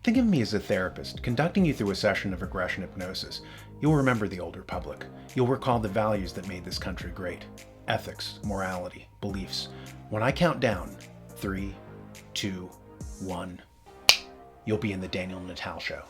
Think of me as a therapist, conducting you through a session of regression hypnosis. You'll remember the old republic. You'll recall the values that made this country great. Ethics, morality, beliefs. When I count down, 3, 2, 1, you'll be in the Daniel Natal Show.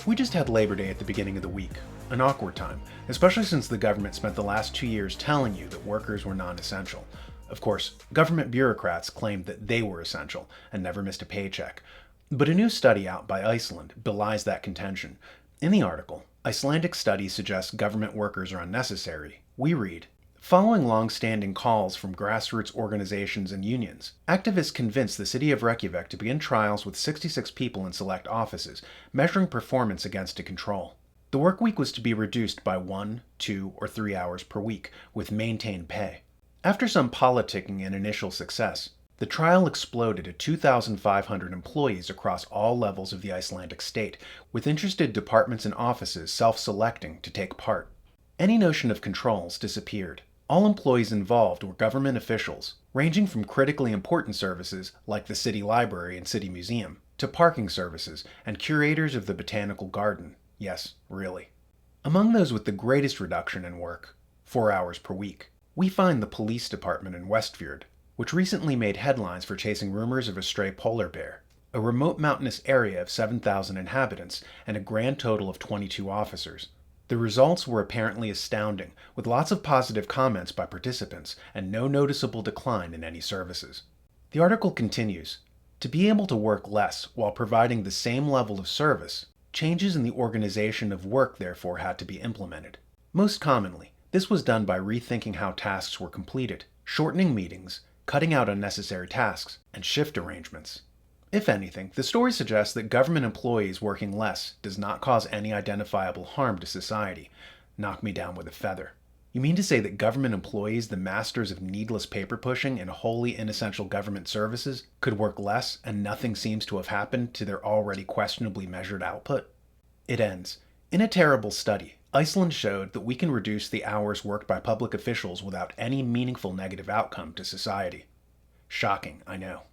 We just had Labor Day at the beginning of the week. An awkward time, especially since the government spent the last 2 years telling you that workers were non-essential. Of course, government bureaucrats claimed that they were essential and never missed a paycheck. But a new study out by Iceland belies that contention. In the article, Icelandic study suggests government workers are unnecessary. We read, following long-standing calls from grassroots organizations and unions, activists convinced the city of Reykjavik to begin trials with 66 people in select offices, measuring performance against a control. The work week was to be reduced by 1, 2, or 3 hours per week, with maintained pay. After some politicking and initial success, the trial exploded to 2,500 employees across all levels of the Icelandic state, with interested departments and offices self-selecting to take part. Any notion of controls disappeared. All employees involved were government officials, ranging from critically important services like the city library and city museum, to parking services and curators of the botanical garden. Yes, really. Among those with the greatest reduction in work, 4 hours per week, we find the police department in Westfjord, which recently made headlines for chasing rumors of a stray polar bear, a remote mountainous area of 7,000 inhabitants and a grand total of 22 officers. The results were apparently astounding, with lots of positive comments by participants and no noticeable decline in any services. The article continues, to be able to work less while providing the same level of service, changes in the organization of work therefore had to be implemented. Most commonly, this was done by rethinking how tasks were completed, shortening meetings, cutting out unnecessary tasks, and shift arrangements. If anything, the story suggests that government employees working less does not cause any identifiable harm to society. Knock me down with a feather. You mean to say that government employees, the masters of needless paper pushing and wholly inessential government services, could work less and nothing seems to have happened to their already questionably measured output? It ends. In a terrible study, Iceland showed that we can reduce the hours worked by public officials without any meaningful negative outcome to society. Shocking, I know.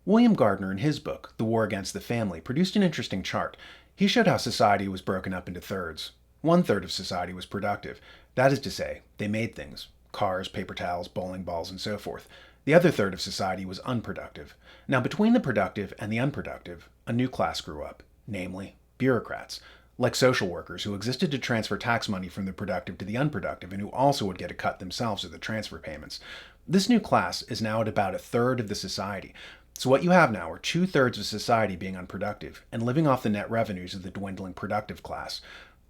William Gardner, in his book, The War Against the Family, produced an interesting chart. He showed how society was broken up into thirds. 1/3 of society was productive. That is to say, they made things. Cars, paper towels, bowling balls, and so forth. The other third of society was unproductive. Now, between the productive and the unproductive, a new class grew up, namely, bureaucrats, like social workers who existed to transfer tax money from the productive to the unproductive and who also would get a cut themselves of the transfer payments. This new class is now at about 1/3 of the society. So what you have now are 2/3 of society being unproductive and living off the net revenues of the dwindling productive class.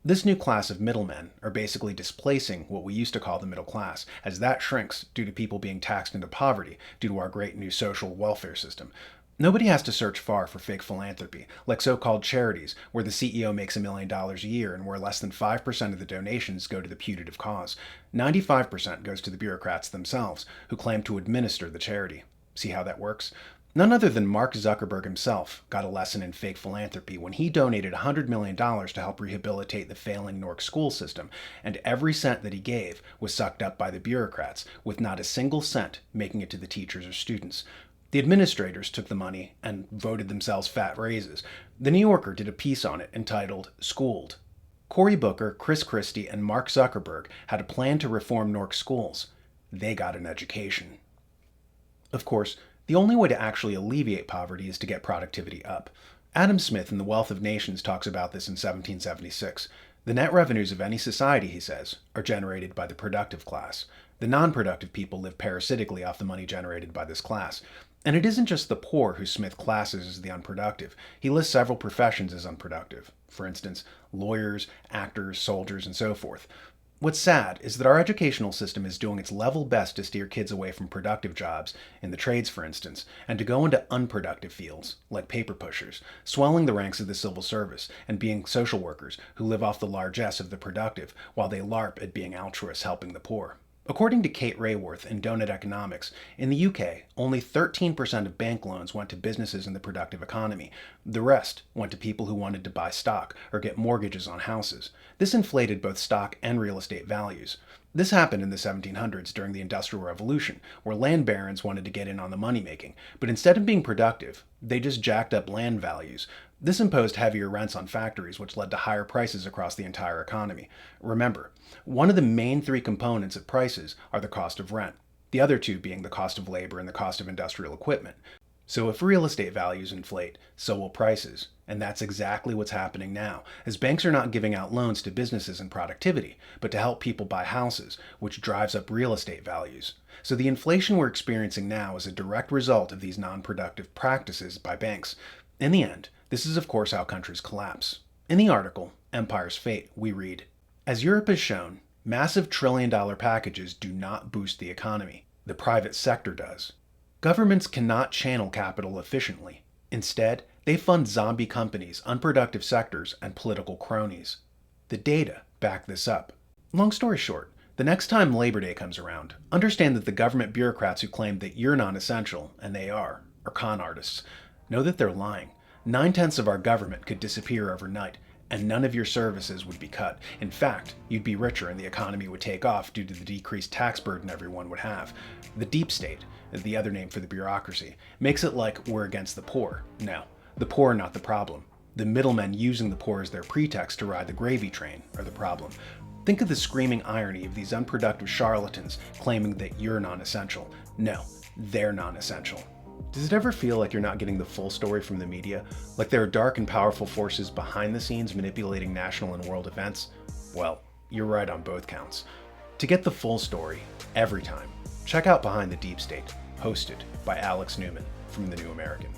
This new class of middlemen are basically displacing what we used to call the middle class, as that shrinks due to people being taxed into poverty due to our great new social welfare system. Nobody has to search far for fake philanthropy, like so-called charities, where the CEO makes $1 million a year and where less than 5% of the donations go to the putative cause. 95% goes to the bureaucrats themselves, who claim to administer the charity. See how that works? None other than Mark Zuckerberg himself got a lesson in fake philanthropy when he donated $100 million to help rehabilitate the failing Newark school system, and every cent that he gave was sucked up by the bureaucrats, with not a single cent making it to the teachers or students. The administrators took the money and voted themselves fat raises. The New Yorker did a piece on it entitled Schooled. Cory Booker, Chris Christie, and Mark Zuckerberg had a plan to reform Newark schools. They got an education. Of course, the only way to actually alleviate poverty is to get productivity up. Adam Smith in The Wealth of Nations talks about this in 1776. The net revenues of any society, he says, are generated by the productive class. The non-productive people live parasitically off the money generated by this class. And it isn't just the poor who Smith classes as the unproductive. He lists several professions as unproductive. For instance, lawyers, actors, soldiers, and so forth. What's sad is that our educational system is doing its level best to steer kids away from productive jobs, in the trades for instance, and to go into unproductive fields, like paper pushers, swelling the ranks of the civil service, and being social workers who live off the largesse of the productive, while they LARP at being altruists helping the poor. According to Kate Rayworth in Donut Economics, in the UK, only 13% of bank loans went to businesses in the productive economy. The rest went to people who wanted to buy stock or get mortgages on houses. This inflated both stock and real estate values. This happened in the 1700s during the Industrial Revolution, where land barons wanted to get in on the money making, but instead of being productive, they just jacked up land values. This imposed heavier rents on factories, which led to higher prices across the entire economy. Remember, one of the main three components of prices are the cost of rent, the other two being the cost of labor and the cost of industrial equipment. So if real estate values inflate, so will prices. And that's exactly what's happening now, as banks are not giving out loans to businesses and productivity, but to help people buy houses, which drives up real estate values. So the inflation we're experiencing now is a direct result of these non-productive practices by banks. In the end, this is of course how countries collapse. In the article, Empire's Fate, we read, "As Europe has shown, massive trillion-dollar packages do not boost the economy. The private sector does. Governments cannot channel capital efficiently. Instead, they fund zombie companies, unproductive sectors, and political cronies. The data back this up." Long story short, the next time Labor Day comes around, understand that the government bureaucrats who claim that you're non-essential, and they are con artists. Know that they're lying. 9/10 of our government could disappear overnight, and none of your services would be cut. In fact, you'd be richer and the economy would take off due to the decreased tax burden everyone would have. The deep state, the other name for the bureaucracy, makes it like we're against the poor. No, the poor are not the problem. The middlemen using the poor as their pretext to ride the gravy train are the problem. Think of the screaming irony of these unproductive charlatans claiming that you're non-essential. No, they're non-essential. Does it ever feel like you're not getting the full story from the media? Like there are dark and powerful forces behind the scenes manipulating national and world events? Well, you're right on both counts. To get the full story, every time, check out Behind the Deep State, hosted by Alex Newman from The New American.